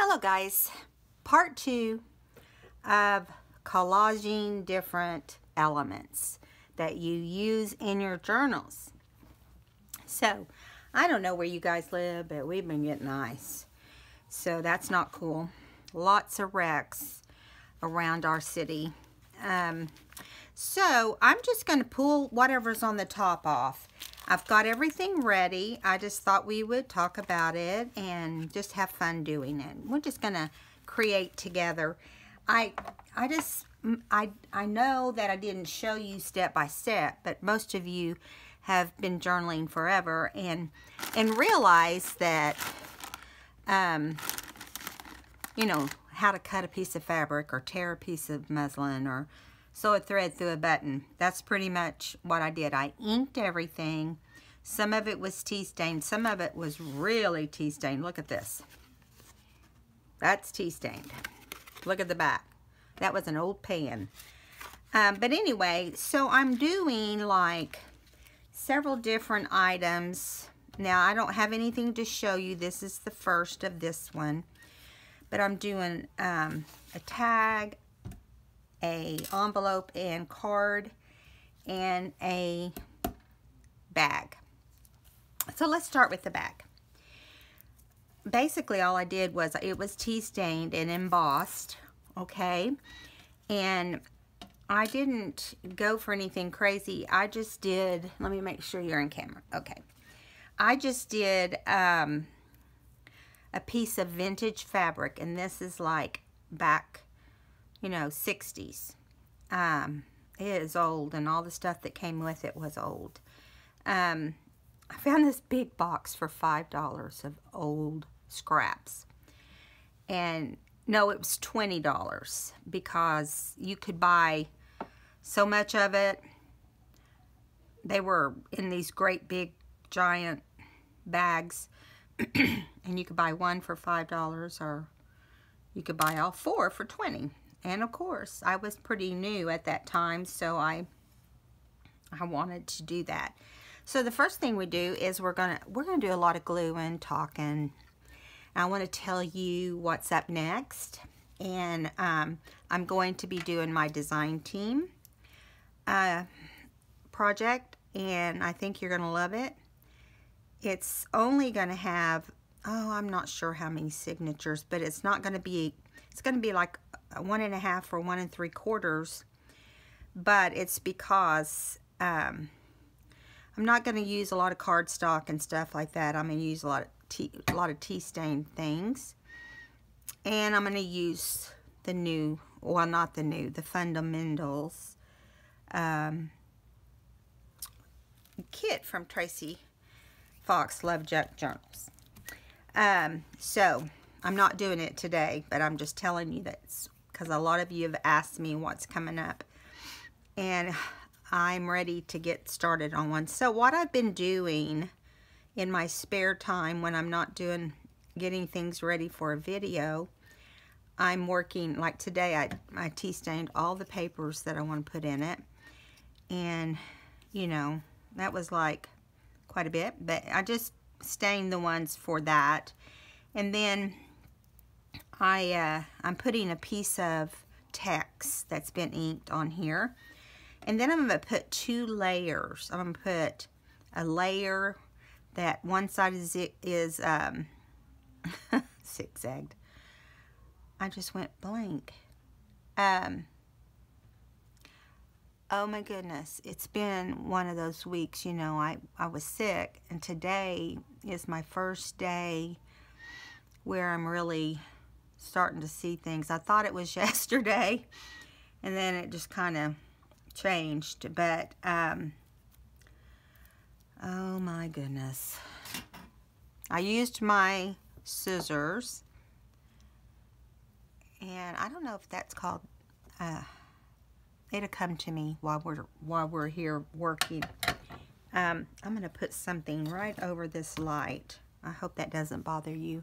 Hello guys, part 2 of collaging different elements that you use in your journals. So, I don't know where you guys live, but we've been getting ice. So that's not cool. Lots of wrecks around our city. So I'm just going to pull whatever's on the top off. I've got everything ready. I just thought we would talk about it and just have fun doing it. We're just going to create together. I know that I didn't show you step by step, but most of you have been journaling forever and realize that you know how to cut a piece of fabric or tear a piece of muslin or sew a thread through a button. That's pretty much what I did. I inked everything. Some of it was tea stained. Some of it was really tea stained. Look at this. That's tea stained. Look at the back. That was an old pan. But anyway, so I'm doing like several different items. Now I don't have anything to show you. This is the first of this one. But I'm doing a tag, a envelope and card, and a bag. So let's start with the bag. Basically all I did was, it was tea stained and embossed, okay? And I didn't go for anything crazy. I just did, let me make sure you're in camera. Okay. I just did a piece of vintage fabric, and this is like back, you know, 60s. It is old, and all the stuff that came with it was old. I found this big box for $5 of old scraps. And no, it was $20 because you could buy so much of it. They were in these great big giant bags. And you could buy one for $5, or you could buy all four for $20. And of course, I was pretty new at that time, so I wanted to do that. So the first thing we do is we're gonna do a lot of gluing, talking. I want to tell you what's up next, and I'm going to be doing my design team project, and I think you're gonna love it. It's only gonna have, oh, I'm not sure how many signatures, but it's not gonna be, it's gonna be like 1.5 or 1 3/4, but it's because I'm not gonna use a lot of cardstock and stuff like that. I'm gonna use a lot of tea stained things, and I'm gonna use the new, well, not the new, the Fundamentals kit from Tracy Fox Love Junk Journals. So I'm not doing it today, but I'm just telling you that because a lot of you have asked me what's coming up, and I'm ready to get started on one. So what I've been doing in my spare time when I'm not getting things ready for a video, I'm working, like today I tea stained all the papers that I want to put in it, and you know, that was like quite a bit, but I just stained the ones for that. And then I'm putting a piece of text that's been inked on here, and then I'm going to put 2 layers. I'm going to put a layer that one side is zigzagged. I just went blank. Oh my goodness, it's been one of those weeks, you know, I was sick, and today is my first day where I'm really starting to see things. I thought it was yesterday, and then it just kind of changed, but oh my goodness. I used my scissors, and I don't know if that's called, it'll come to me while we're here working. I'm going to put something right over this light. I hope that doesn't bother you.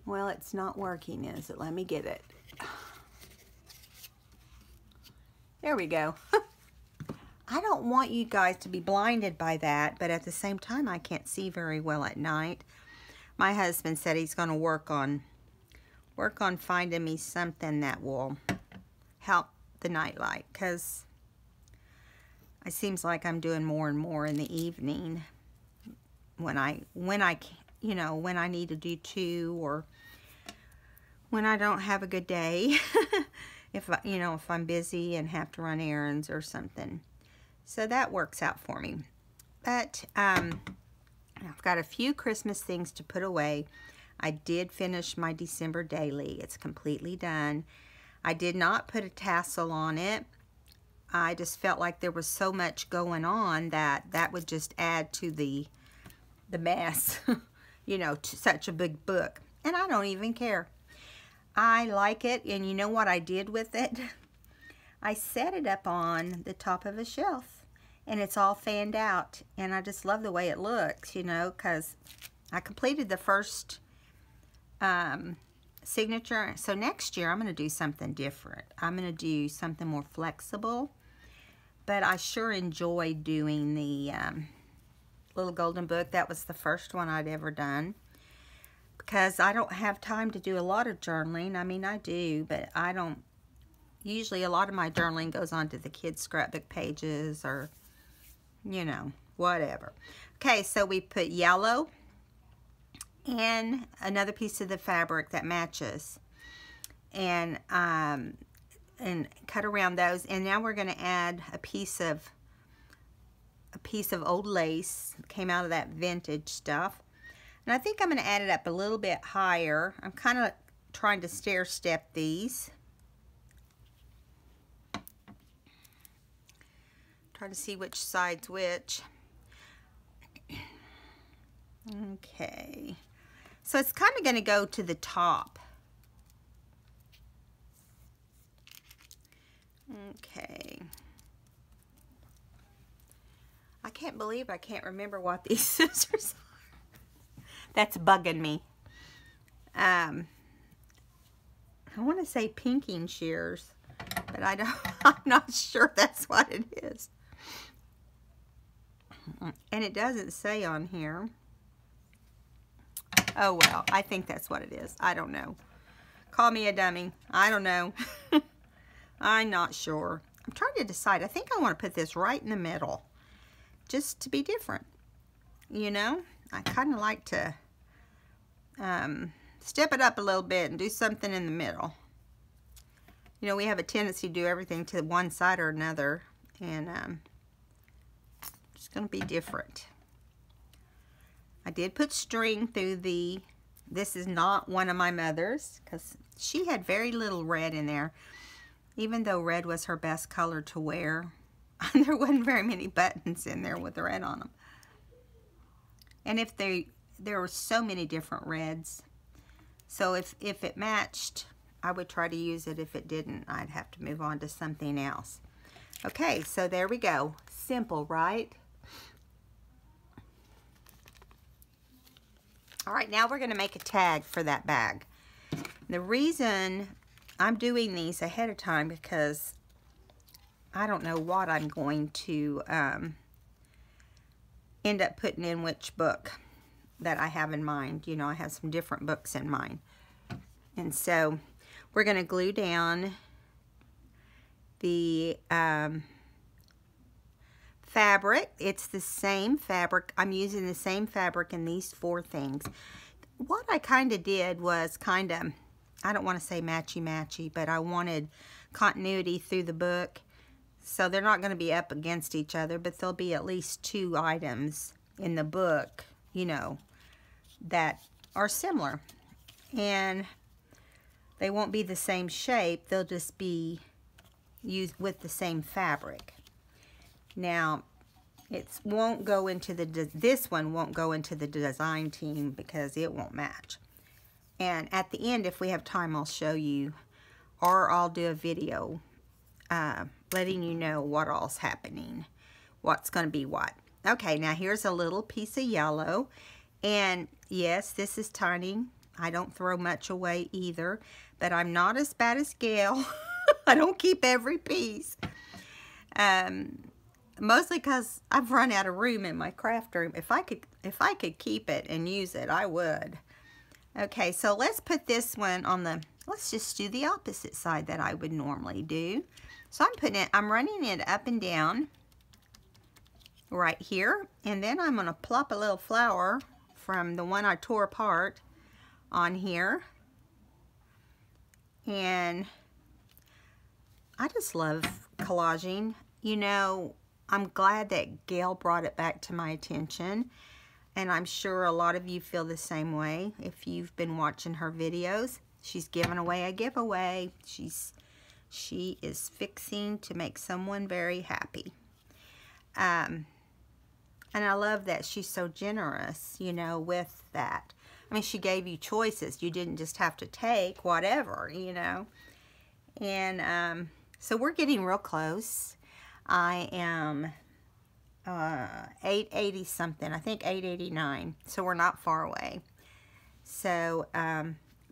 Well, it's not working, is it? Let me get it. There we go. I don't want you guys to be blinded by that, but at the same time, I can't see very well at night. My husband said he's going to work on work on finding me something that will help the nightlight, because it seems like I'm doing more and more in the evening when I you know, when I need to do 2, or when I don't have a good day. If you know, if I'm busy and have to run errands or something. So that works out for me. But I've got a few Christmas things to put away. I did finish my December daily. It's completely done. I did not put a tassel on it. I just felt like there was so much going on that would just add to the mess. You know, to such a big book. And I don't even care. I like it, and you know what I did with it? I set it up on the top of a shelf, and it's all fanned out, and I just love the way it looks, you know, because I completed the first signature. So next year I'm going to do something different. I'm going to do something more flexible, but I sure enjoyed doing the little golden book. That was the first one I'd ever done, because I don't have time to do a lot of journaling. I mean, I do, but I don't. Usually a lot of my journaling goes onto the kids' scrapbook pages, or, you know, whatever. Okay, so we put yellow and another piece of the fabric that matches, and cut around those. And now we're going to add a piece of old lace. Came out of that vintage stuff. And I think I'm going to add it up a little bit higher. I'm kind of trying to stair step these. Try to see which side's which. Okay. So it's kind of going to go to the top. Okay. I can't believe I can't remember what these scissors are. That's bugging me. I want to say pinking shears, but I'm not sure that's what it is. And it doesn't say on here. Oh well, I think that's what it is. I don't know. Call me a dummy. I don't know. I'm not sure. I'm trying to decide. I think I want to put this right in the middle, just to be different. You know? I kind of like to step it up a little bit and do something in the middle. You know, we have a tendency to do everything to one side or another, and it's going to be different. I did put string through this is not one of my mother's, because she had very little red in there, even though red was her best color to wear. There wasn't very many buttons in there with red on them. And there were so many different reds. So if it matched, I would try to use it. If it didn't, I'd have to move on to something else. Okay, so there we go. Simple, right? All right, now we're going to make a tag for that bag. The reason I'm doing these ahead of time, because I don't know what I'm going to end up putting in which book that I have in mind. You know, I have some different books in mind. And so we're going to glue down the fabric. It's the same fabric. I'm using the same fabric in these 4 things. What I kind of did was kind of, I don't want to say matchy-matchy, but I wanted continuity through the book. So they're not going to be up against each other, but there'll be at least 2 items in the book, you know, that are similar. And they won't be the same shape. They'll just be used with the same fabric. Now, this one won't go into the design team because it won't match. And at the end, if we have time, I'll show you, or I'll do a video letting you know what all's happening, what's going to be what. Okay, now here's a little piece of yellow. And yes, this is tiny. I don't throw much away either, but I'm not as bad as Gail. I don't keep every piece. Mostly because I've run out of room in my craft room. If I could keep it and use it, I would. Okay, so let's put this one on the, let's just do the opposite side that I would normally do. So I'm running it up and down right here, and then I'm gonna plop a little flower from the one I tore apart on here. And I just love collaging. You know, I'm glad that Gail brought it back to my attention, and I'm sure a lot of you feel the same way if you've been watching her videos. She's giving away a giveaway. She is fixing to make someone very happy. And I love that she's so generous, you know, with that. I mean, she gave you choices. You didn't just have to take whatever, you know. And so we're getting real close. I am 880 something. I think 889. So we're not far away. So,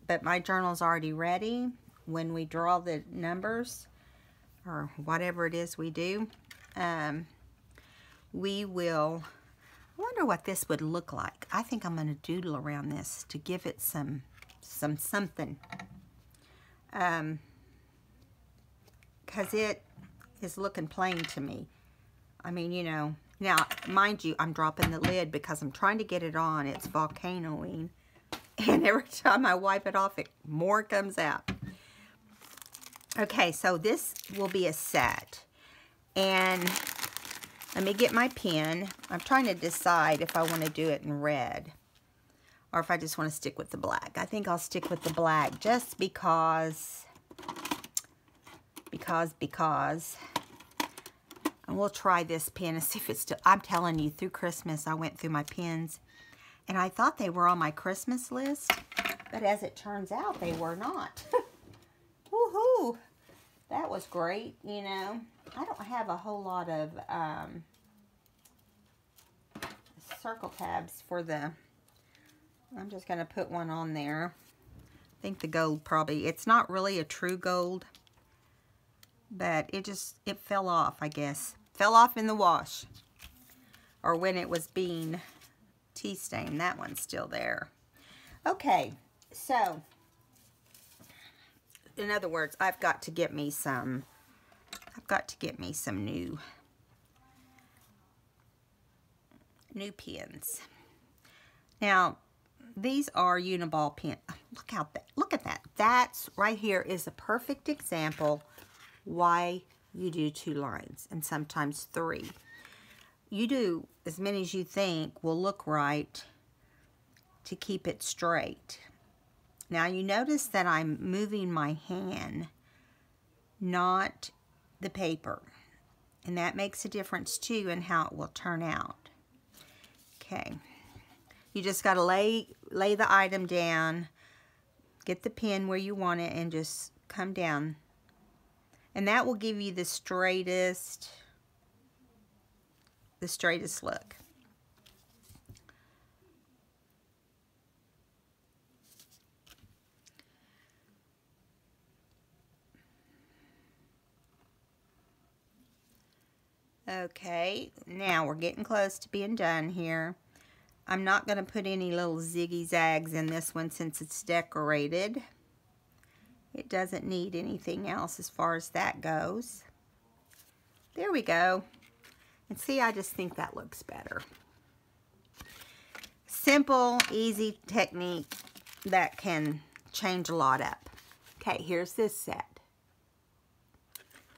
but my journal's already ready. When we draw the numbers, or whatever it is we do, we will, I wonder what this would look like. I think I'm going to doodle around this to give it something. Because it is looking plain to me. I mean, you know, now, mind you, I'm dropping the lid because I'm trying to get it on. It's volcanoing. And every time I wipe it off, more comes out. Okay, so this will be a set. And let me get my pen. I'm trying to decide if I want to do it in red or if I just want to stick with the black. I think I'll stick with the black just because. And we'll try this pen and see if it's still. I'm telling you, through Christmas, I went through my pens and I thought they were on my Christmas list, but as it turns out, they were not. Woohoo! That was great, you know. I don't have a whole lot of circle tabs for the, I'm just going to put one on there. I think the gold probably, it's not really a true gold, but it fell off, I guess. Fell off in the wash. Or when it was being tea stained. That one's still there. Okay, so in other words, I've got to get me some new pens. Now, these are Uniball pen. Look at that. That's right here is a perfect example why you do 2 lines and sometimes 3. You do as many as you think will look right to keep it straight. Now you notice that I'm moving my hand, not the paper. And that makes a difference too in how it will turn out. Okay. You just got to lay the item down, get the pen where you want it, and just come down. And that will give you the straightest look. Okay, now we're getting close to being done here. I'm not going to put any little ziggy zags in this one since it's decorated. It doesn't need anything else as far as that goes. There we go. And see, I just think that looks better. Simple, easy technique that can change a lot up. Okay, here's this set.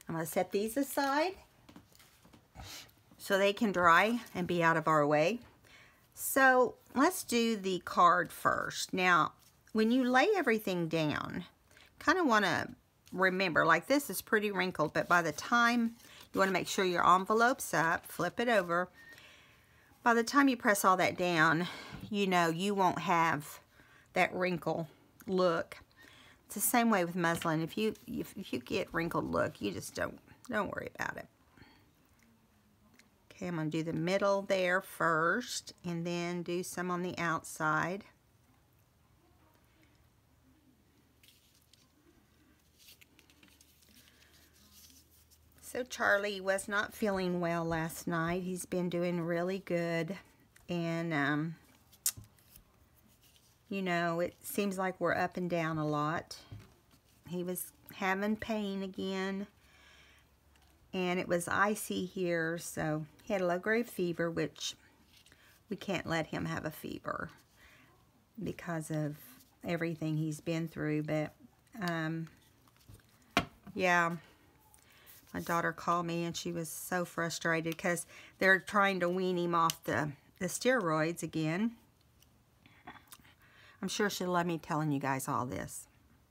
I'm going to set these aside so they can dry and be out of our way. So let's do the card first. Now, when you lay everything down, kind of want to remember, like this is pretty wrinkled, but by the time you want to make sure your envelope's up, flip it over. By the time you press all that down, you know you won't have that wrinkle look. It's the same way with muslin. If you get wrinkled look, you just don't worry about it. Okay, I'm going to do the middle there first and then do some on the outside. So Charlie was not feeling well last night. He's been doing really good, and You know, it seems like we're up and down a lot. He was having pain again, and it was icy here, so he had a low-grade fever, which we can't let him have a fever because of everything he's been through. But yeah, my daughter called me and she was so frustrated because they're trying to wean him off the steroids again. I'm sure she'll love me telling you guys all this.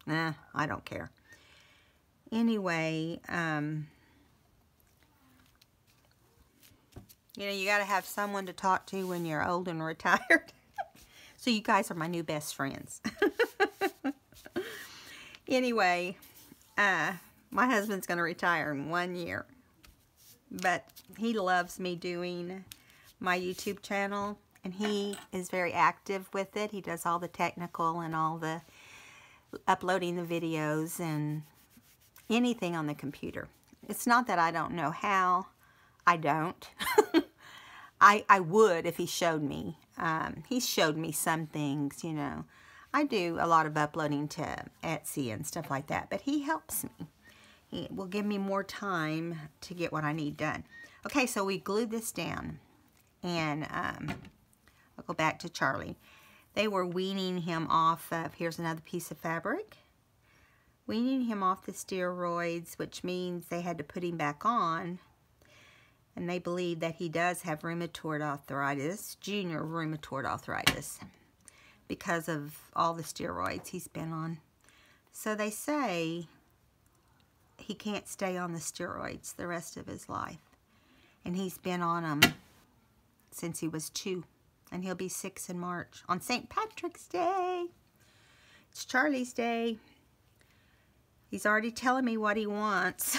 Nah, I don't care. Anyway, you know, you got to have someone to talk to when you're old and retired. So you guys are my new best friends. Anyway, my husband's going to retire in 1 year. But he loves me doing my YouTube channel. And he is very active with it. He does all the technical and all the uploading the videos and anything on the computer. It's not that I don't know how. I don't. I would if he showed me. He showed me some things, you know. I do a lot of uploading to Etsy and stuff like that, but he helps me. He will give me more time to get what I need done. Okay, so we glued this down, and I'll go back to Charlie. They were weaning him off of, here's another piece of fabric, weaning him off the steroids, which means they had to put him back on. And they believe that he does have rheumatoid arthritis, junior rheumatoid arthritis, because of all the steroids he's been on. So they say he can't stay on the steroids the rest of his life. And he's been on them since he was 2. And he'll be 6 in March on St. Patrick's Day. It's Charlie's Day. He's already telling me what he wants.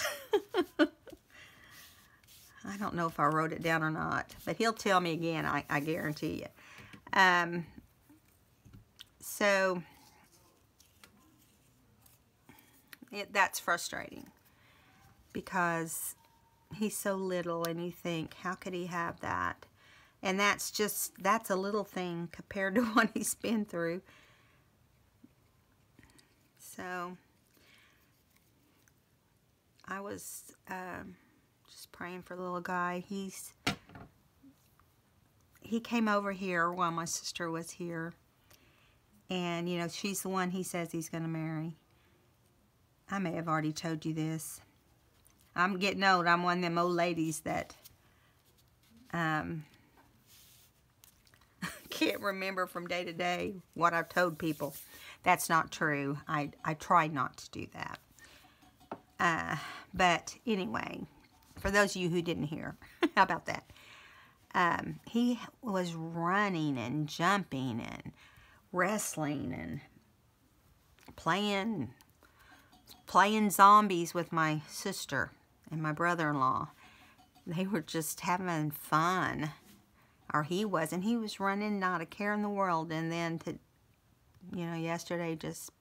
I don't know if I wrote it down or not, but he'll tell me again, I guarantee you. So, that's frustrating because he's so little and you think, how could he have that? And that's a little thing compared to what he's been through. So, I was just praying for the little guy. He came over here while my sister was here. And, you know, she's the one he says he's going to marry. I may have already told you this. I'm getting old. I'm one of them old ladies that can't remember from day to day what I've told people. That's not true. I try not to do that. But anyway, for those of you who didn't hear, how about that? He was running and jumping and wrestling and playing zombies with my sister and my brother-in-law. They were just having fun. Or he was, and he was running, not a care in the world. And then, you know, yesterday, just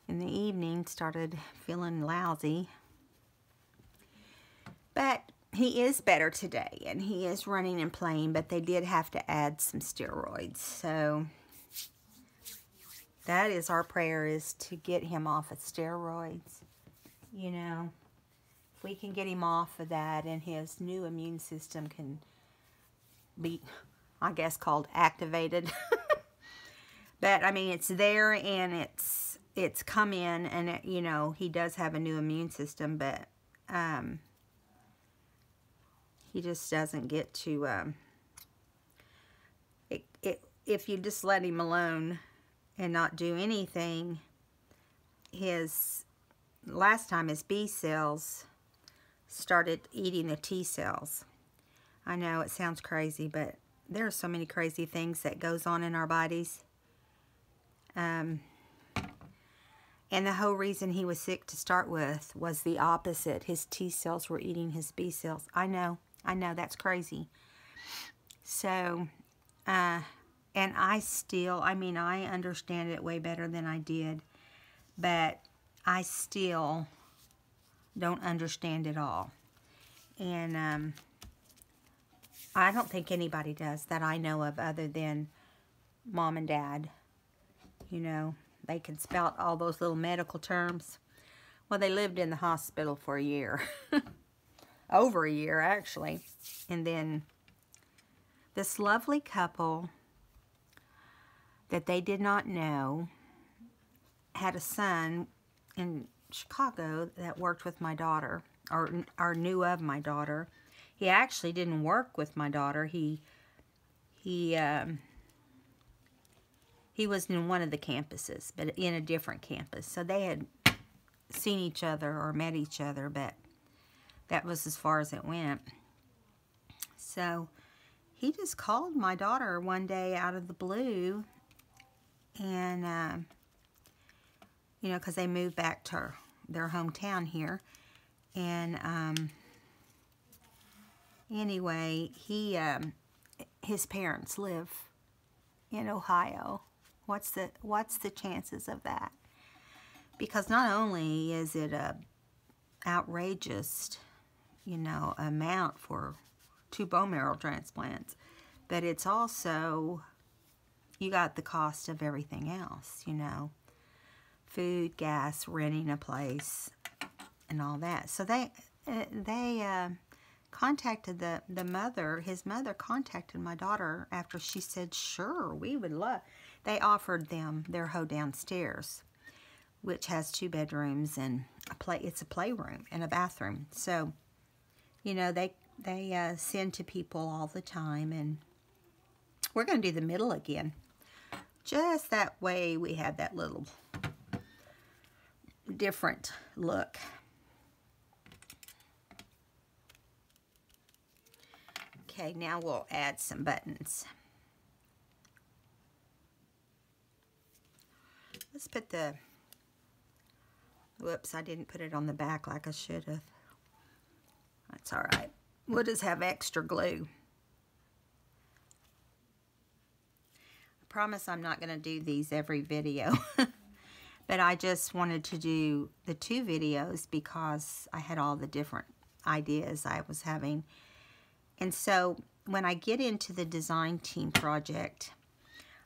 in the evening, started feeling lousy. But he is better today, and he is running and playing, but they did have to add some steroids. So, that is our prayer, is to get him off of steroids. You know, if we can get him off of that, and his new immune system can be, I guess, called activated. But I mean, it's there and it's come in, and it, you know, he does have a new immune system, but he just doesn't get to if you just let him alone and not do anything. Last time his B cells started eating the T cells. I know it sounds crazy, but there are so many crazy things that goes on in our bodies. And the whole reason he was sick to start with was the opposite. His T cells were eating his B cells. I know, that's crazy. So, and I mean, I understand it way better than I did, but I still don't understand it all. And I don't think anybody does that I know of, other than mom and dad. You know, they could spout all those little medical terms. Well, they lived in the hospital for a year. Over a year, actually. And then this lovely couple that they did not know had a son in Chicago that worked with my daughter, or knew of my daughter. He actually didn't work with my daughter. He was in one of the campuses, but in a different campus. So they had seen each other or met each other, but that was as far as it went. So he just called my daughter one day out of the blue, and you know, because they moved back to their hometown here. And anyway, his parents live in Ohio. What's the chances of that? Because not only is it a outrageous, you know, amount for 2 bone marrow transplants, but it's also, you got the cost of everything else, you know, food, gas, renting a place, and all that. So they contacted the mother. His mother contacted my daughter after she said, sure, we would love. They offered them their home downstairs, which has 2 bedrooms and it's a playroom and a bathroom. So, you know, they send to people all the time, and we're going to do the middle again. Just that way we have that little different look. Okay, now we'll add some buttons. Let's put the, whoops, I didn't put it on the back like I should have. That's all right. We'll just have extra glue. I promise I'm not going to do these every video. But I just wanted to do the 2 videos because I had all the different ideas I was having. And so when I get into the design team project,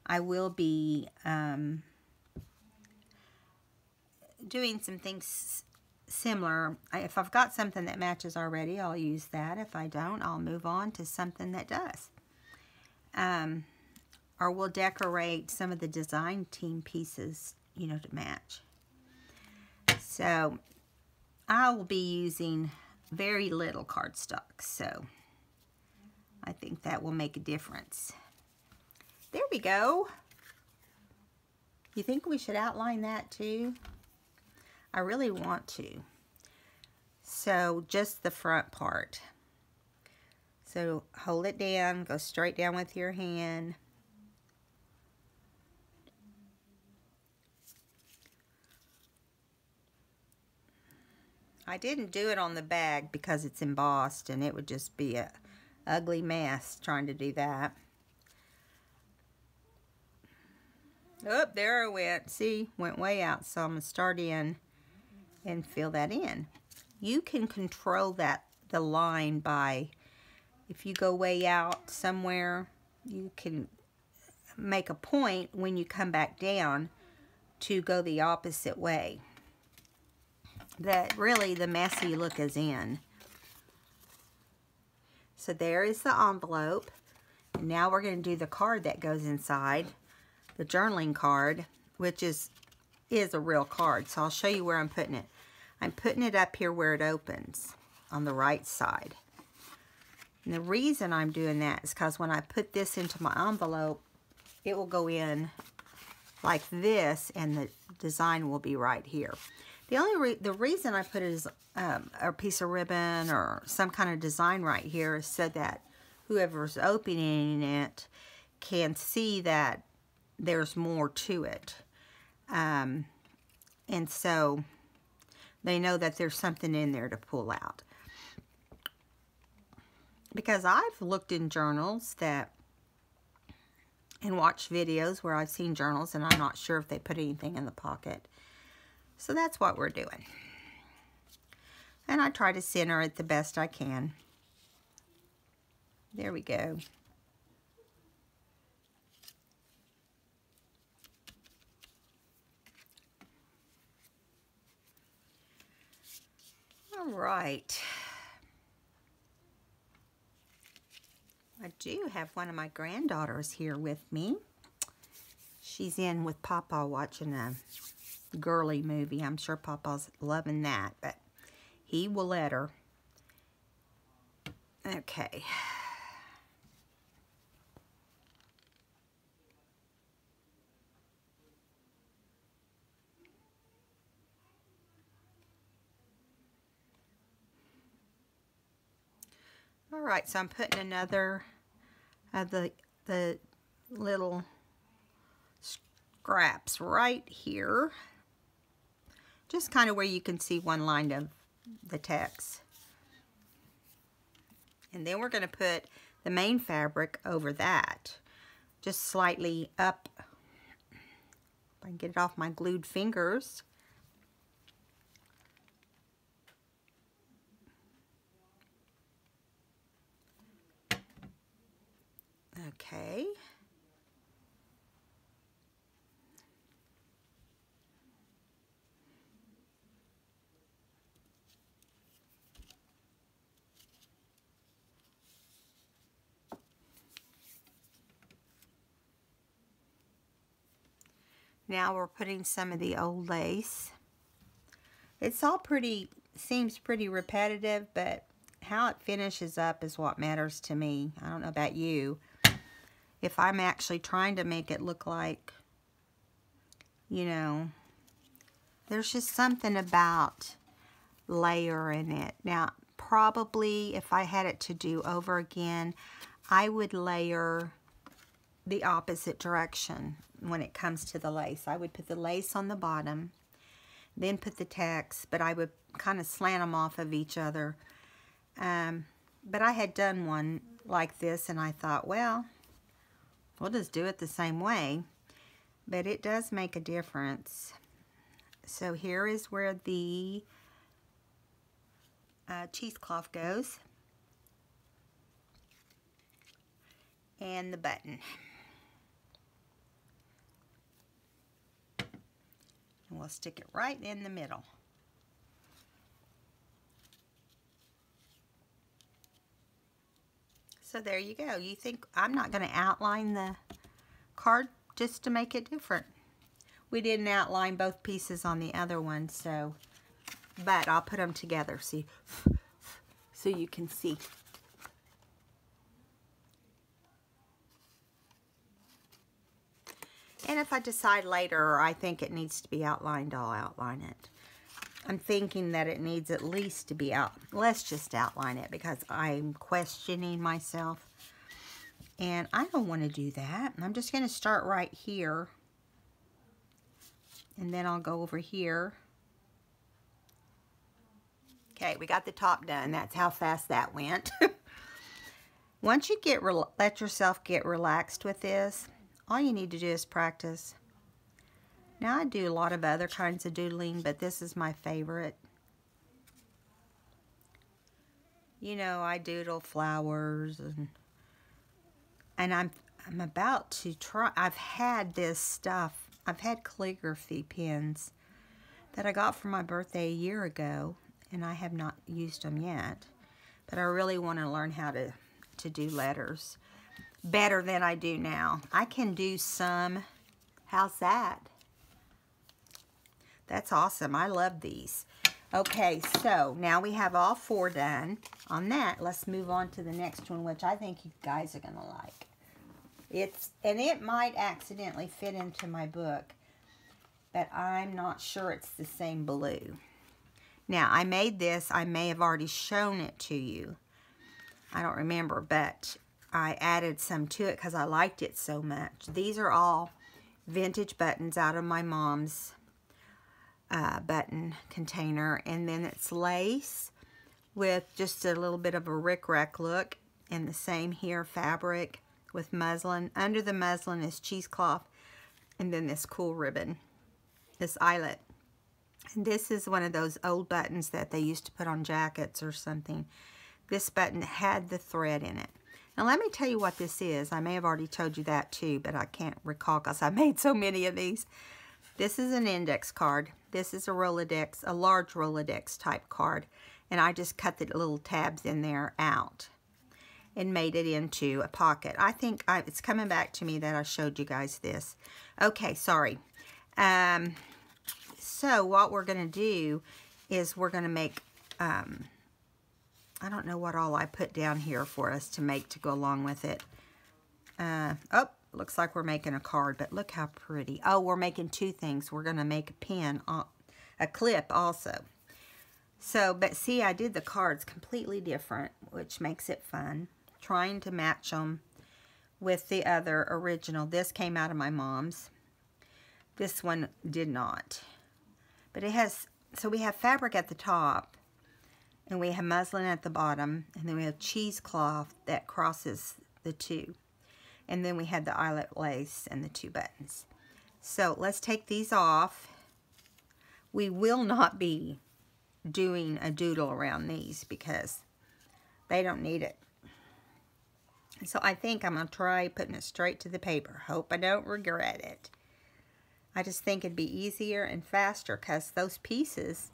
I will be doing some things similar. If I've got something that matches already, I'll use that. If I don't, I'll move on to something that does. Or we'll decorate some of the design team pieces, you know, to match. So I will be using very little cardstock, so I think that will make a difference. There we go. You think we should outline that too? I really want to. So just the front part. So hold it down, go straight down with your hand. I didn't do it on the bag because it's embossed and it would just be a ugly mess trying to do that. Oh, there I went. See, went way out. So I'm going to start in and fill that in. You can control the line by, if you go way out somewhere, you can make a point when you come back down to go the opposite way. That really the messy look is in. So there is the envelope. And now we're going to do the card that goes inside. The journaling card, which is a real card. So I'll show you where I'm putting it. I'm putting it up here where it opens on the right side. And the reason I'm doing that is because when I put this into my envelope, it will go in like this and the design will be right here. The reason I put it as a piece of ribbon or some kind of design right here is so that whoever's opening it can see that there's more to it. And so they know that there's something in there to pull out. Because I've looked in journals and watched videos where I've seen journals and I'm not sure if they put anything in the pocket. So that's what we're doing. And I try to center it the best I can. There we go. All right. I do have one of my granddaughters here with me. She's in with Papa watching a girly movie. I'm sure Papa's loving that, but he will let her. Okay. All right, so I'm putting another of the little scraps right here. Just kind of where you can see one line of the text. And then we're going to put the main fabric over that. Just slightly up. If I can get it off my glued fingers. Okay. Now we're putting some of the old lace. It's all pretty, seems pretty repetitive, but how it finishes up is what matters to me. I don't know about you. If I'm actually trying to make it look like, you know, there's just something about layering it. Now, probably if I had it to do over again, I would layer the opposite direction when it comes to the lace. I would put the lace on the bottom, then put the text, but I would kind of slant them off of each other. But I had done one like this, and I thought, well, we'll just do it the same way. But it does make a difference. So here is where the cheesecloth goes. And the button. And we'll stick it right in the middle. So there you go. You think I'm not going to outline the card just to make it different. We didn't outline both pieces on the other one, so, but I'll put them together, see, so you can see. And if I decide later, or I think it needs to be outlined, I'll outline it. I'm thinking that it needs at least to be out. Let's just outline it because I'm questioning myself. And I don't want to do that. I'm just going to start right here. And then I'll go over here. Okay, we got the top done. That's how fast that went. Once you let yourself get relaxed with this, all you need to do is practice. Now I do a lot of other kinds of doodling, but this is my favorite. You know, I doodle flowers, and I'm about to try. I've had this stuff. I've had calligraphy pens that I got for my birthday a year ago, and I have not used them yet. But I really want to learn how to do letters better than I do now. I can do some. How's that? That's awesome. I love these. Okay, so now we have all 4 done. On that, let's move on to the next one, which I think you guys are going to like. And it might accidentally fit into my book, but I'm not sure it's the same blue. Now, I made this. I may have already shown it to you. I don't remember, but I added some to it because I liked it so much. These are all vintage buttons out of my mom's button container, and then it's lace with just a little bit of a rickrack look, and the same here, fabric with muslin. Under the muslin is cheesecloth, and then this cool ribbon, this eyelet. And this is one of those old buttons that they used to put on jackets or something. This button had the thread in it. Now let me tell you what this is. I may have already told you that too, but I can't recall because I made so many of these. This is an index card. This is a Rolodex, a large Rolodex type card. and I just cut the little tabs in there out and made it into a pocket. I think it's coming back to me that I showed you guys this. Okay, sorry. So what we're going to do is we're going to make, I don't know what all I put down here for us to make to go along with it. Oh, looks like we're making a card, but look how pretty. Oh, we're making two things. We're going to make a pin, a clip also. So, but see, I did the cards completely different, which makes it fun. Trying to match them with the other original. This came out of my mom's. This one did not. But it has, so we have fabric at the top, and we have muslin at the bottom, and then we have cheesecloth that crosses the two. And then we had the eyelet lace and the two buttons. So let's take these off. We will not be doing a doodle around these because they don't need it. So I think I'm going to try putting it straight to the paper. Hope I don't regret it. I just think it'd be easier and faster because those pieces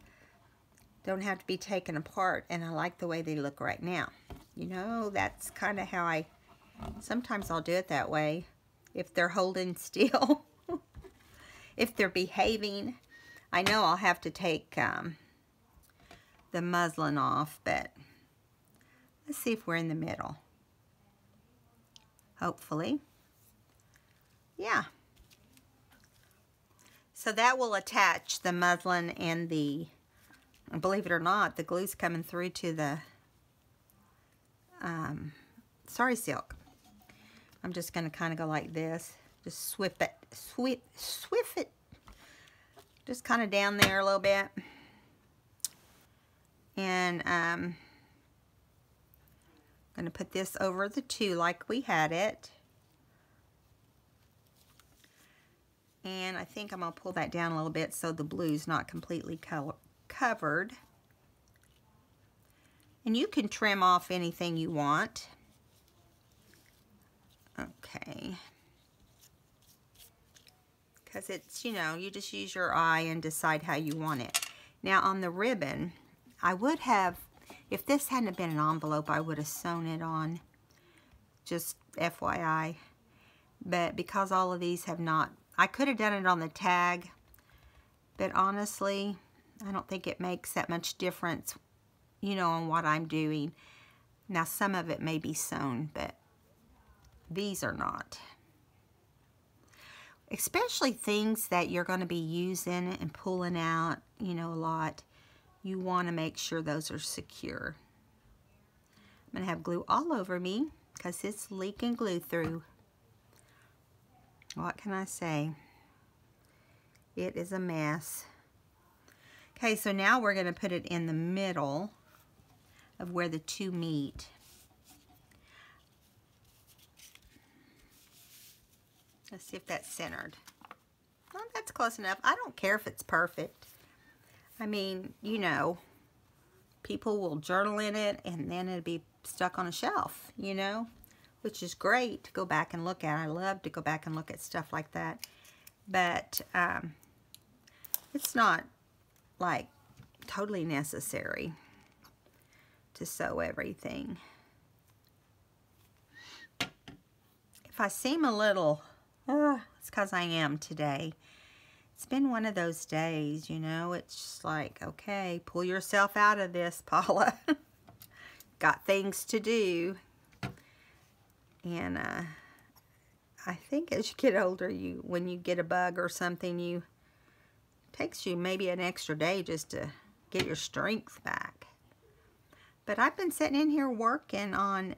don't have to be taken apart, and I like the way they look right now. You know, that's kind of how sometimes I'll do it that way. If they're holding still, if they're behaving. I know I'll have to take the muslin off, but let's see if we're in the middle. Hopefully. Yeah. So that will attach the muslin and the, believe it or not, the glue's coming through to the sari silk. I'm just going to kind of go like this. Just swift it. Just kind of down there a little bit. And I'm going to put this over the two like we had it. And I think I'm going to pull that down a little bit so the blue's not completely covered. And you can trim off anything you want. Okay. Because it's, you know, you just use your eye and decide how you want it. Now on the ribbon, I would have, if this hadn't been an envelope, I would have sewn it on. Just FYI. But because all of these have not, I could have done it on the tag, but honestly, I don't think it makes that much difference, you know, on what I'm doing. Now, some of it may be sewn, but these are not. Especially things that you're going to be using and pulling out, you know, a lot. You want to make sure those are secure. I'm going to have glue all over me because it's leaking glue through. What can I say? It is a mess. Okay, so now we're going to put it in the middle of where the two meet. Let's see if that's centered. Well, that's close enough. I don't care if it's perfect. I mean, you know, people will journal in it and then it'll be stuck on a shelf, you know, which is great to go back and look at. I love to go back and look at stuff like that. But it's not like totally necessary to sew everything. If I seem a little, it's because I am today. It's been one of those days, you know. It's just like, okay, pull yourself out of this, Paula. Got things to do. And I think as you get older, when you get a bug or something, it takes you maybe an extra day just to get your strength back. But I've been sitting in here working on,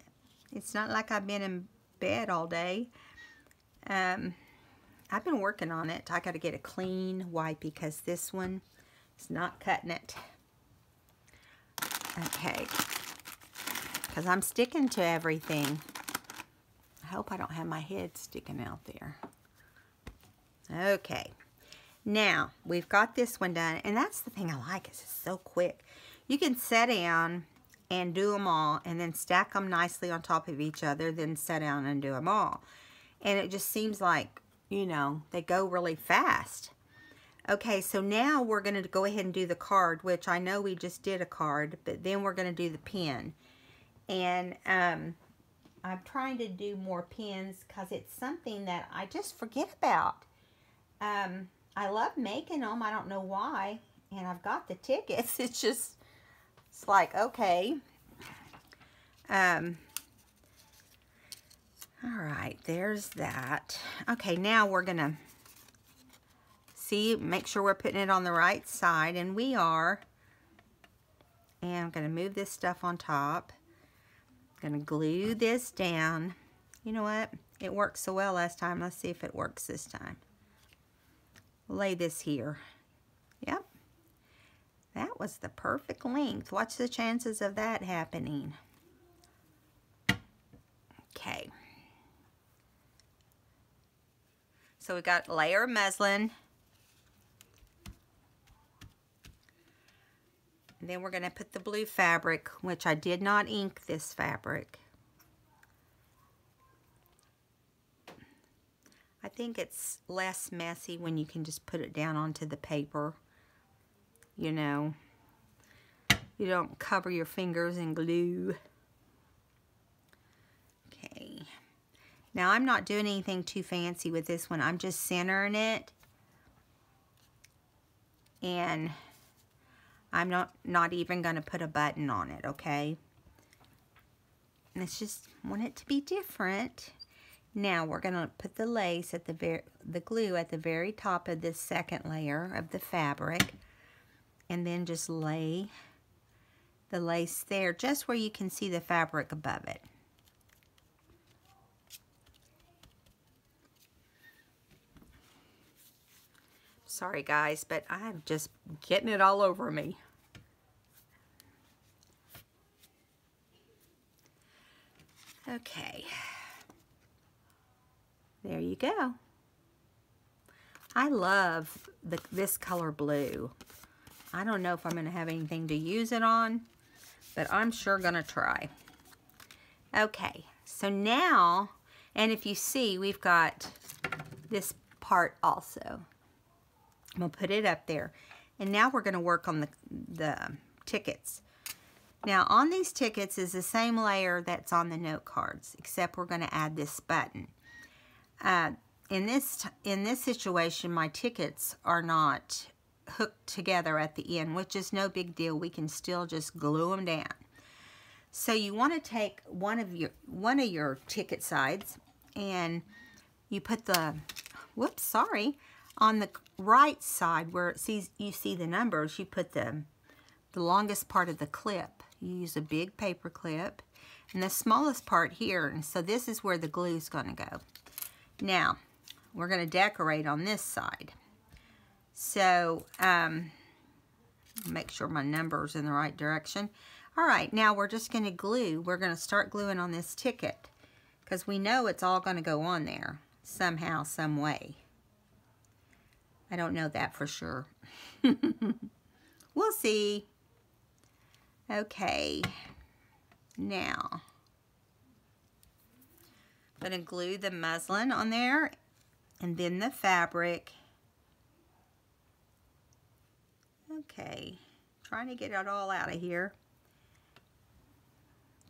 it's not like I've been in bed all day. I've been working on it. I got to get a clean wipe because this one is not cutting it. Okay. Because I'm sticking to everything. I hope I don't have my head sticking out there. Okay. Now, we've got this one done. And that's the thing I like is it's so quick. You can sit down and do them all and then stack them nicely on top of each other. Then sit down and do them all. And it just seems like, you know, they go really fast. Okay, so now we're going to go ahead and do the card, which I know we just did a card, but then we're going to do the pin. And I'm trying to do more pins because it's something that I just forget about. I love making them. I don't know why. And I've got the tickets. It's like, okay. All right, there's that. Okay, now we're going to see, make sure we're putting it on the right side, and we are. And I'm going to move this stuff on top. I'm going to glue this down. You know what? It worked so well last time. Let's see if it works this time. Lay this here. Yep. That was the perfect length. What's the chances of that happening? Okay. So we got layer of muslin. And then we're going to put the blue fabric, which I did not ink this fabric. I think it's less messy when you can just put it down onto the paper. You know, you don't cover your fingers in glue. Okay. Now I'm not doing anything too fancy with this one. I'm just centering it. And I'm not even going to put a button on it, okay? And it's just want it to be different. Now we're going to put the lace at the glue at the very top of this second layer of the fabric, and then just lay the lace there just where you can see the fabric above it. Sorry guys, but I'm just getting it all over me. Okay. There you go. I love this color blue. I don't know if I'm going to have anything to use it on, but I'm sure going to try. Okay, so now, and if you see, we've got this part also. I'm going to put it up there. And now we're going to work on the tickets. Now on these tickets is the same layer that's on the note cards, except we're going to add this button. In this situation, my tickets are not hooked together at the end, which is no big deal. We can still just glue them down. So you want to take one of your ticket sides, and you put the, whoops, sorry, on the right side where you see the numbers, you put the longest part of the clip. You use a big paper clip, and the smallest part here, and so this is where the glue is going to go. Now, we're going to decorate on this side. So, make sure my number's in the right direction. All right, now we're just going to glue. We're going to start gluing on this ticket because we know it's all going to go on there somehow, some way. I don't know that for sure. We'll see. Okay, now I'm going to glue the muslin on there and then the fabric. Okay, trying to get it all out of here.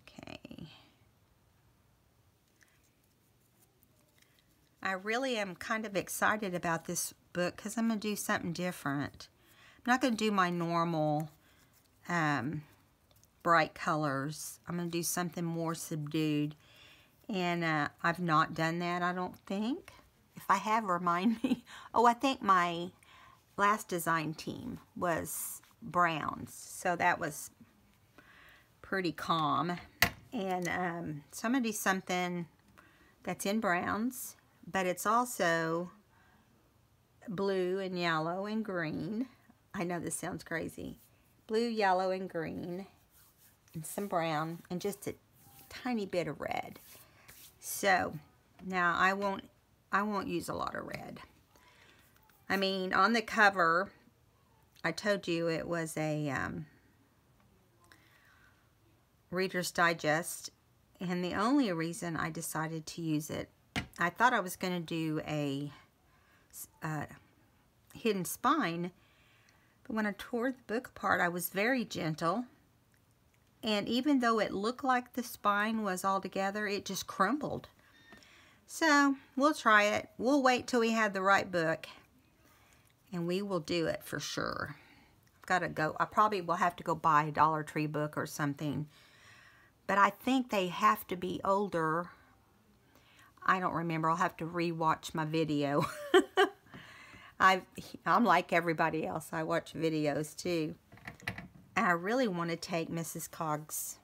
Okay. I really am kind of excited about this book because I'm going to do something different. I'm not going to do my normal bright colors. I'm going to do something more subdued. And I've not done that, I don't think. If I have, remind me. Oh, I think my last design team was browns. So that was pretty calm. And so I'm going to do something that's in browns. But it's also blue and yellow and green. I know this sounds crazy. Blue, yellow, and green. And some brown. And just a tiny bit of red. So now I won't use a lot of red. I mean, on the cover, I told you it was a Reader's Digest, and the only reason I decided to use it, I thought I was going to do a hidden spine. But when I tore the book apart, I was very gentle. And even though it looked like the spine was all together, it just crumbled. So we'll try it. We'll wait till we have the right book. And we will do it for sure. I've got to go. I probably will have to go buy a Dollar Tree book or something. But I think they have to be older. I don't remember. I'll have to re-watch my video. I'm like everybody else. I watch videos too. And I really want to take Mrs. Cogg's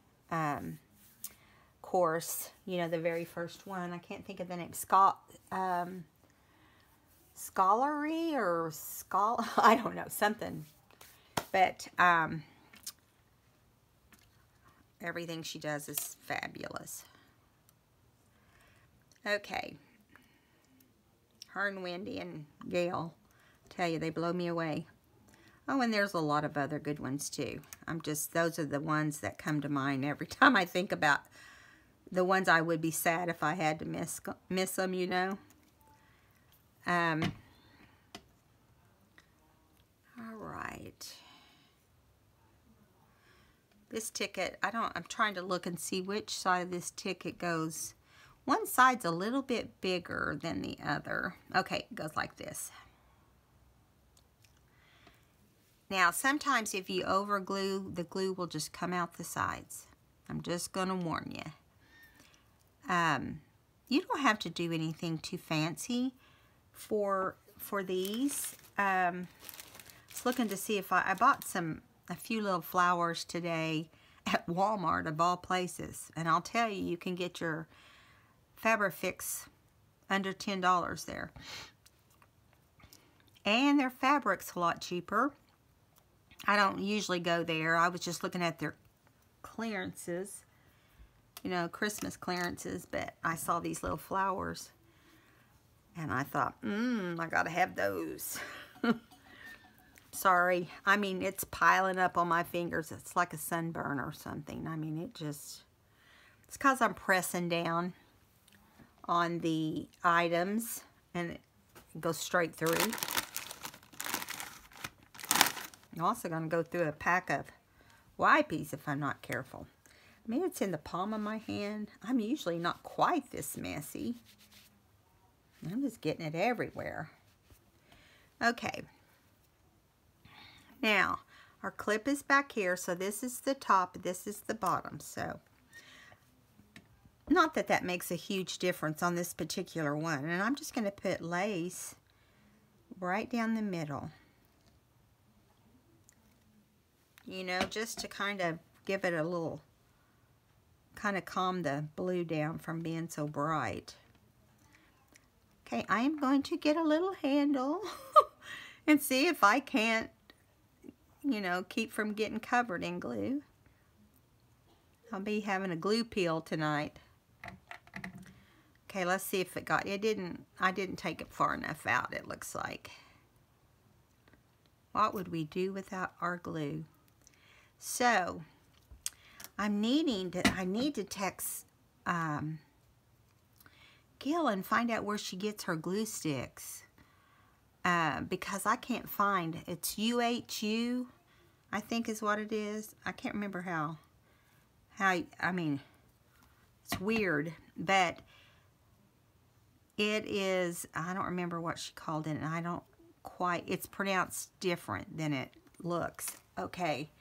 course. You know, the very first one. I can't think of the name. Scholarly or I don't know. Something. But everything she does is fabulous. Okay. Her and Wendy and Gail, tell you, they blow me away. Oh, and there's a lot of other good ones too. Those are the ones that come to mind every time I think about the ones I would be sad if I had to miss them, you know. All right. This ticket, I'm trying to look and see which side of this ticket goes. One side's a little bit bigger than the other. Okay, it goes like this. Now, sometimes if you overglue, the glue will just come out the sides. I'm just going to warn you. You don't have to do anything too fancy for these. I was looking to see if I bought a few little flowers today at Walmart of all places. And I'll tell you, you can get your Fabrifix under $10 there. And their fabric's a lot cheaper. I don't usually go there. I was just looking at their clearances. You know, Christmas clearances. But I saw these little flowers. And I thought, I gotta have those. Sorry. I mean, it's piling up on my fingers. It's like a sunburn or something. I mean, it's because I'm pressing down on the items and it goes straight through. I'm also going to go through a pack of wipes if I'm not careful. I mean, it's in the palm of my hand. I'm usually not quite this messy. I'm just getting it everywhere. Okay. Now, our clip is back here, so this is the top, this is the bottom. So, not that that makes a huge difference on this particular one. And I'm just going to put lace right down the middle. You know, just to kind of give it a little, kind of calm the blue down from being so bright. Okay, I am going to get a little handle and see if I can't, you know, keep from getting covered in glue. I'll be having a glue peel tonight. Okay, let's see if I didn't take it far enough out, it looks like. What would we do without our glue? So, I need to text Gail and find out where she gets her glue sticks. Because I can't find, it's UHU, I think is what it is. I can't remember how, I mean, it's weird, but it is, I don't remember what she called it, and I don't quite, it's pronounced different than it looks. Okay.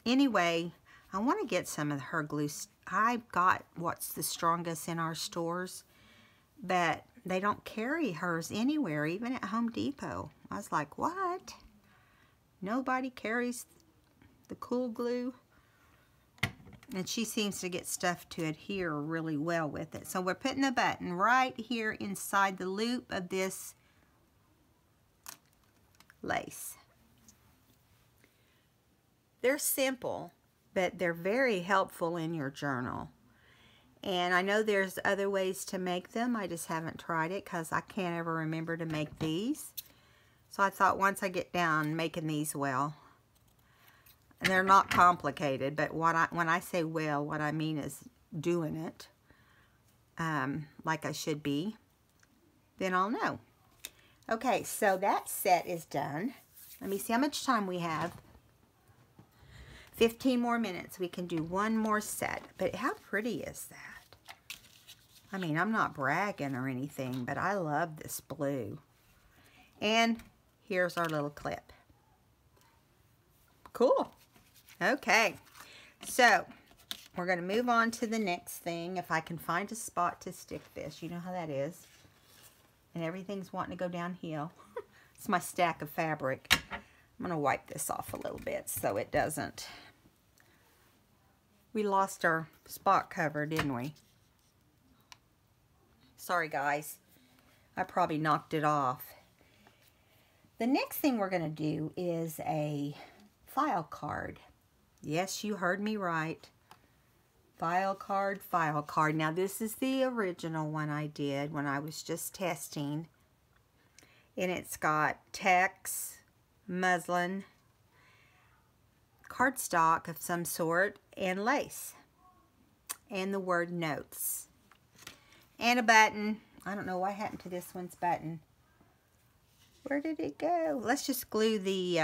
Anyway, I want to get some of her glue. I've got what's the strongest in our stores, but they don't carry hers anywhere, even at Home Depot. I was like, what? Nobody carries the cool glue? And she seems to get stuff to adhere really well with it. So we're putting the button right here inside the loop of this lace. They're simple, but they're very helpful in your journal. And I know there's other ways to make them. I just haven't tried it because I can't ever remember to make these. So I thought once I get down making these well, and they're not complicated, but when I say well, what I mean is doing it like I should be, then I'll know. Okay, so that set is done. Let me see how much time we have. 15 more minutes. We can do one more set. But how pretty is that? I mean, I'm not bragging or anything, but I love this blue. And here's our little clip. Cool. Okay. So, we're going to move on to the next thing. If I can find a spot to stick this. You know how that is. And everything's wanting to go downhill. It's my stack of fabric. I'm going to wipe this off a little bit so it doesn't. We lost our spot cover, didn't we? Sorry, guys. I probably knocked it off. The next thing we're going to do is a file card. Yes, you heard me right. File card, file card. Now, this is the original one I did when I was just testing. And it's got text, muslin, cardstock of some sort, and lace. And the word notes. And a button. I don't know what happened to this one's button. Where did it go? Let's just glue the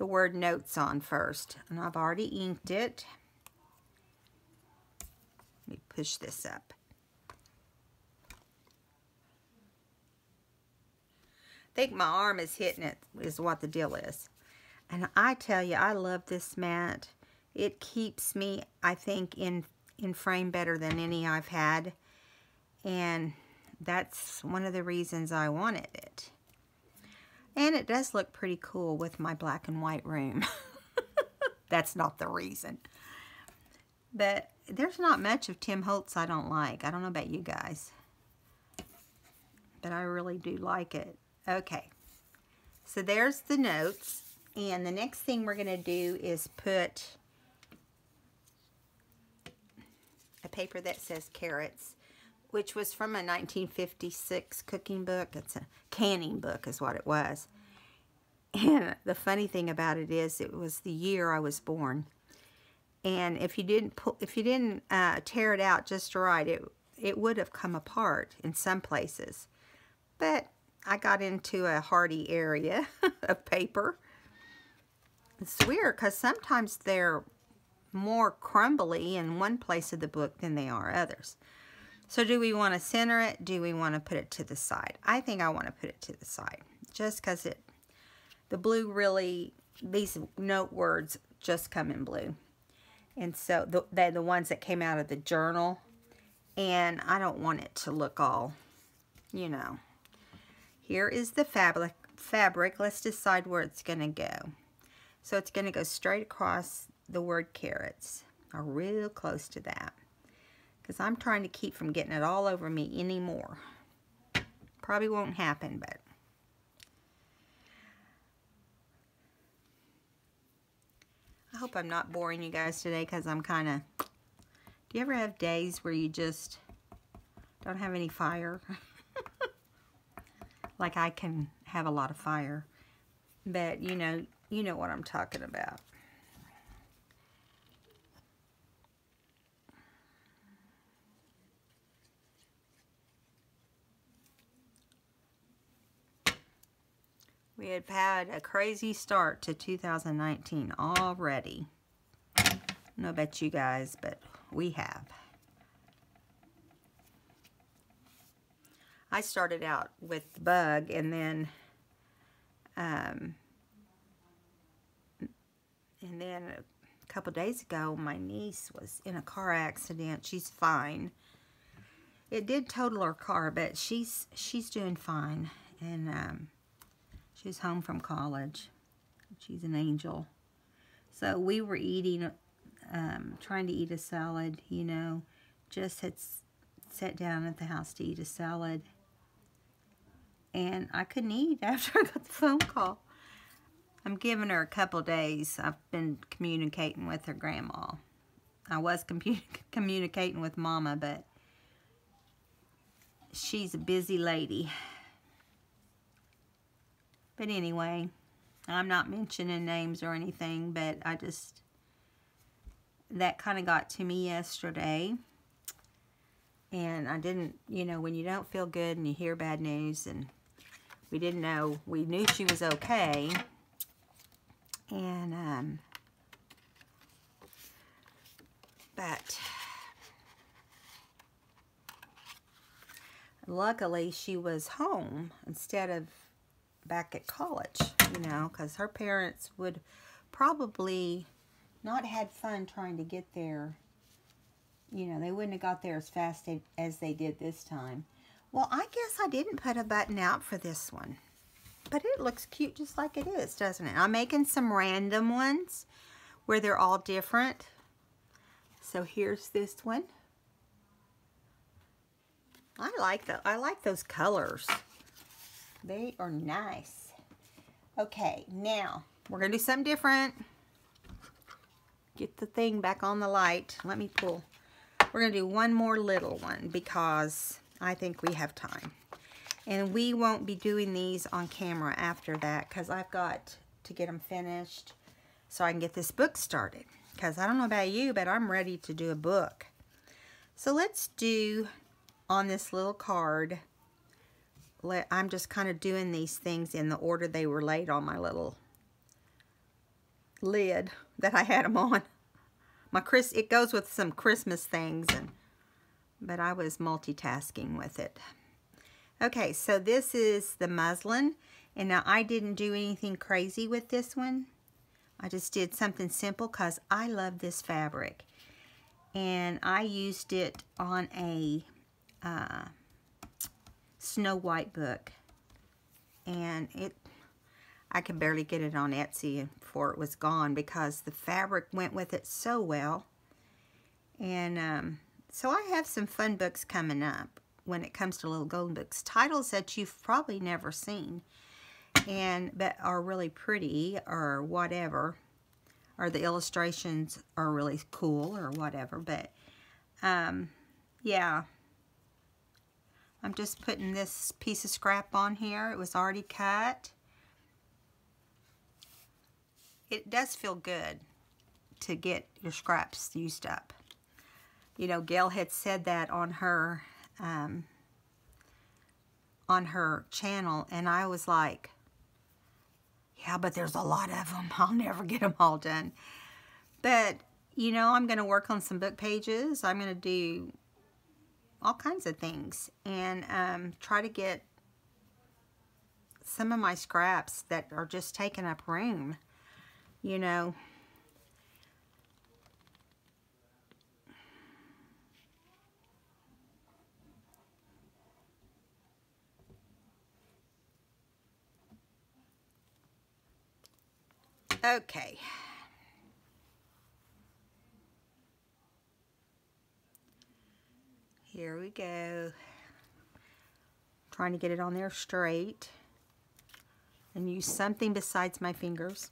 word notes on first. And I've already inked it. Let me push this up. I think my arm is hitting it, is what the deal is. And I tell you, I love this mat. It keeps me, I think, in frame better than any I've had. And that's one of the reasons I wanted it. And it does look pretty cool with my black and white room. That's not the reason. But there's not much of Tim Holtz I don't like. I don't know about you guys. But I really do like it. Okay. So there's the notes. And the next thing we're going to do is put a paper that says carrots, which was from a 1956 cooking book. It's a canning book is what it was. And the funny thing about it is it was the year I was born. And if you didn't tear it out just right, it would have come apart in some places. But I got into a hardy area of paper. It's weird because sometimes they're more crumbly in one place of the book than they are others. So do we want to center it? Do we want to put it to the side? I think I want to put it to the side. Just because the blue really, these note words just come in blue. And so they're the ones that came out of the journal. And I don't want it to look all, you know. Here is the fabric. Let's decide where it's going to go. So it's going to go straight across the word carrots. Or real close to that. Because I'm trying to keep from getting it all over me anymore. Probably won't happen, but. I hope I'm not boring you guys today because I'm kind of. Do you ever have days where you just don't have any fire? Like I can have a lot of fire. But you know what I'm talking about. We have had a crazy start to 2019 already. I don't know about you guys, but we have. I started out with the bug, and then a couple days ago, my niece was in a car accident. She's fine. It did total her car, but she's doing fine, and she's home from college. She's an angel. So we were eating, trying to eat a salad, you know. Just had sat down at the house to eat a salad. And I couldn't eat after I got the phone call. I'm giving her a couple days. I've been communicating with her grandma. I was communicating with Mama, but she's a busy lady. But anyway, I'm not mentioning names or anything, but that kind of got to me yesterday. And I didn't, you know, when you don't feel good and you hear bad news, and We didn't know. We knew she was okay. And, but luckily she was home instead of back at college, you know, because her parents would probably not had fun trying to get there. You know, they wouldn't have got there as fast as they did this time. Well, I guess I didn't put a button out for this one. But it looks cute just like it is, doesn't it? I'm making some random ones where they're all different. So here's this one. I like those colors. They are nice. Okay, now we're gonna do something different. Get the thing back on the light. Let me pull. We're gonna do one more little one because I think we have time. And we won't be doing these on camera after that because I've got to get them finished so I can get this book started. Because I don't know about you, but I'm ready to do a book. So let's do on this little card. I'm just kind of doing these things in the order they were laid on my little lid that I had them on. It goes with some Christmas things, but I was multitasking with it. Okay, so this is the muslin, and now I didn't do anything crazy with this one. I just did something simple because I love this fabric. And I used it on a Snow White book. And I could barely get it on Etsy before it was gone because the fabric went with it so well. And so I have some fun books coming up when it comes to little golden books. Titles that you've probably never seen but are really pretty or whatever, or the illustrations are really cool or whatever. But yeah, I'm just putting this piece of scrap on here. It was already cut. It does feel good to get your scraps used up. You know, Gail had said that on her channel, and I was like, yeah, but there's a lot of them. I'll never get them all done. But, you know, I'm going to work on some book pages. I'm going to do all kinds of things and try to get some of my scraps that are just taking up room, you know. Okay. Here we go. Trying to get it on there straight. And use something besides my fingers.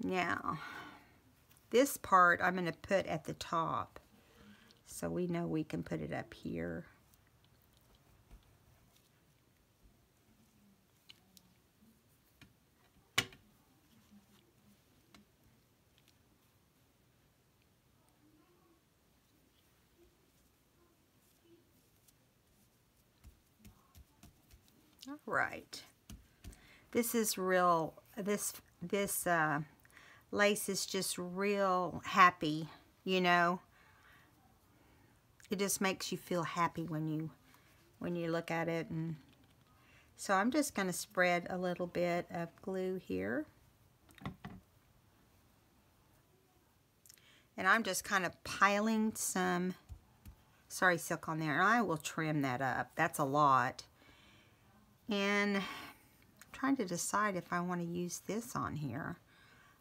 Now, this part I'm going to put at the top. So we know we can put it up here. All right. This is real, this lace is just real happy, you know. It just makes you feel happy when you look at it. And so I'm just going to spread a little bit of glue here. And I'm just kind of piling some Sari silk on there. And I will trim that up. That's a lot. And I'm trying to decide if I want to use this on here.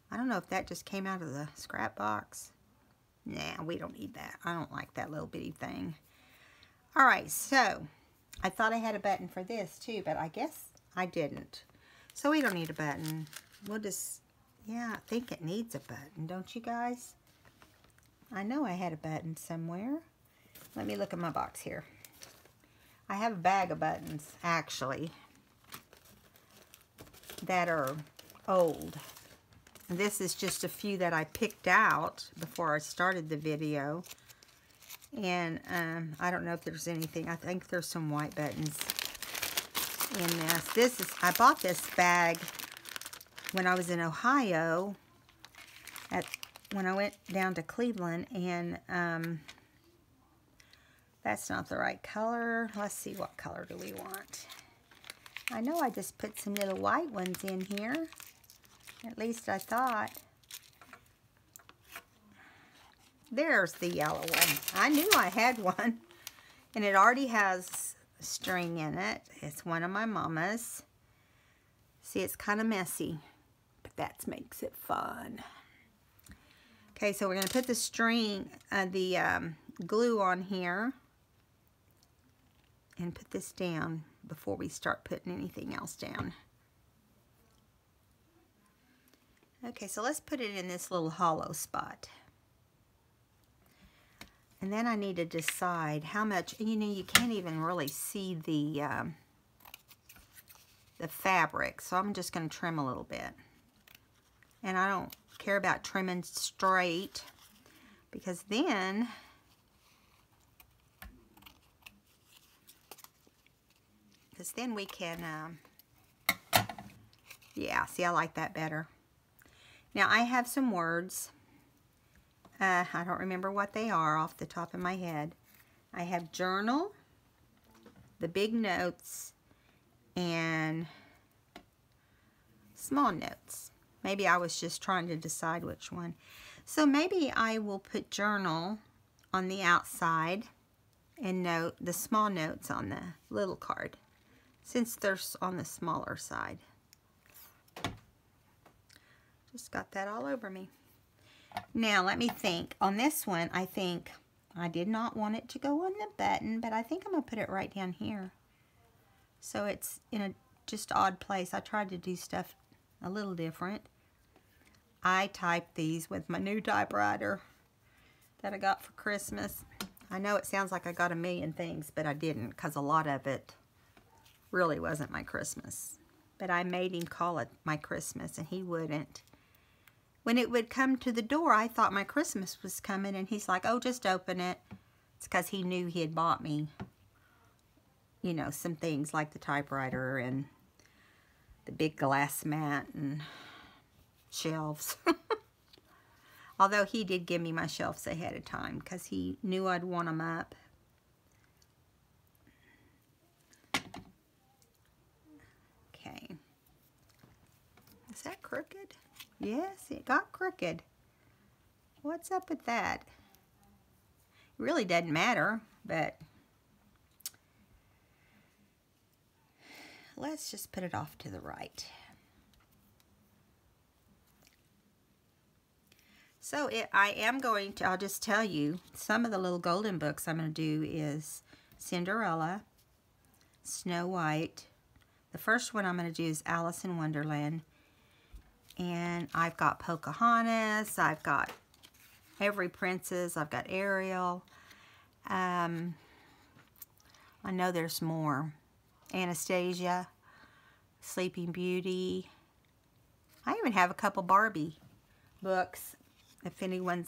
I don't know if that just came out of the scrap box. Nah, we don't need that. I don't like that little bitty thing. Alright, so I thought I had a button for this too, but I guess I didn't. So we don't need a button. We'll just, yeah, I think it needs a button, don't you guys? I know I had a button somewhere. Let me look at my box here. I have a bag of buttons, actually, that are old. This is just a few that I picked out before I started the video. And I don't know if there's anything. I think there's some white buttons. in this. I bought this bag when I was in Ohio when I went down to Cleveland, and that's not the right color. Let's see, what color do we want? I know I just put some little white ones in here. At least I thought. There's the yellow one. I knew I had one. And it already has string in it. It's one of my mama's. See, it's kind of messy, but that makes it fun. Okay, so we're going to put the string, the glue on here. And put this down before we start putting anything else down. Okay, so let's put it in this little hollow spot. And then I need to decide how much, you know, you can't even really see the fabric, so I'm just going to trim a little bit. And I don't care about trimming straight, because then we can, yeah, see, I like that better. Now, I have some words. I don't remember what they are off the top of my head. I have journal, the big notes, and small notes. Maybe I was just trying to decide which one. So maybe I will put journal on the outside and note the small notes on the little card, since they're on the smaller side. Just got that all over me. Now, let me think. On this one, I think I did not want it to go on the button, but I think I'm going to put it right down here. So it's in a just odd place. I tried to do stuff a little different. I typed these with my new typewriter that I got for Christmas. I know it sounds like I got a million things, but I didn't, because a lot of it really wasn't my Christmas. But I made him call it my Christmas, and he wouldn't. When it would come to the door, I thought my Christmas was coming, and he's like, oh, just open it. It's because he knew he had bought me, you know, some things like the typewriter and the big glass mat and shelves. Although he did give me my shelves ahead of time because he knew I'd want them up. Okay. Is that crooked? Yes, it got crooked. What's up with that? It really doesn't matter, but let's just put it off to the right. So I am going to, I'll just tell you, some of the little golden books I'm going to do is Cinderella, Snow White. The first one I'm going to do is Alice in Wonderland. And I've got Pocahontas, I've got every princess, I've got Ariel. I know there's more. Anastasia, Sleeping Beauty. I even have a couple Barbie books. If anyone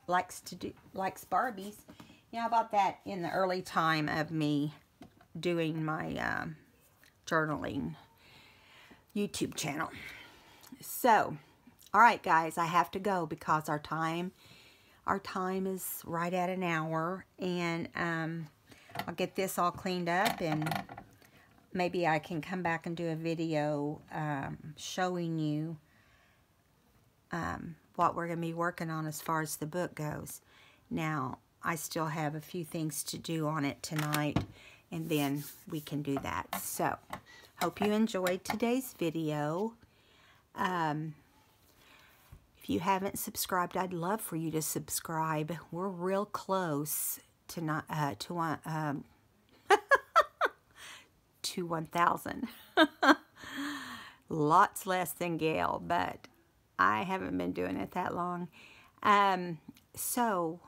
likes Barbies. Yeah, I bought that in the early time of me doing my journaling YouTube channel. So, all right, guys, I have to go because our time is right at an hour, and I'll get this all cleaned up, and maybe I can come back and do a video showing you what we're going to be working on as far as the book goes. Now, I still have a few things to do on it tonight, and then we can do that. So, hope you enjoyed today's video. If you haven't subscribed, I'd love for you to subscribe. We're real close to to 1,000. Lots less than Gail, but I haven't been doing it that long. So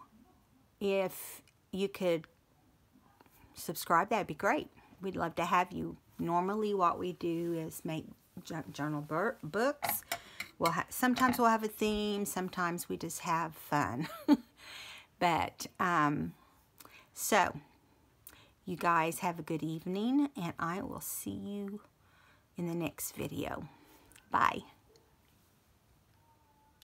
if you could subscribe, that'd be great. We'd love to have you. Normally what we do is make journal books. Sometimes we'll have a theme, sometimes we just have fun. But so You guys have a good evening, and I will see you in the next video. Bye.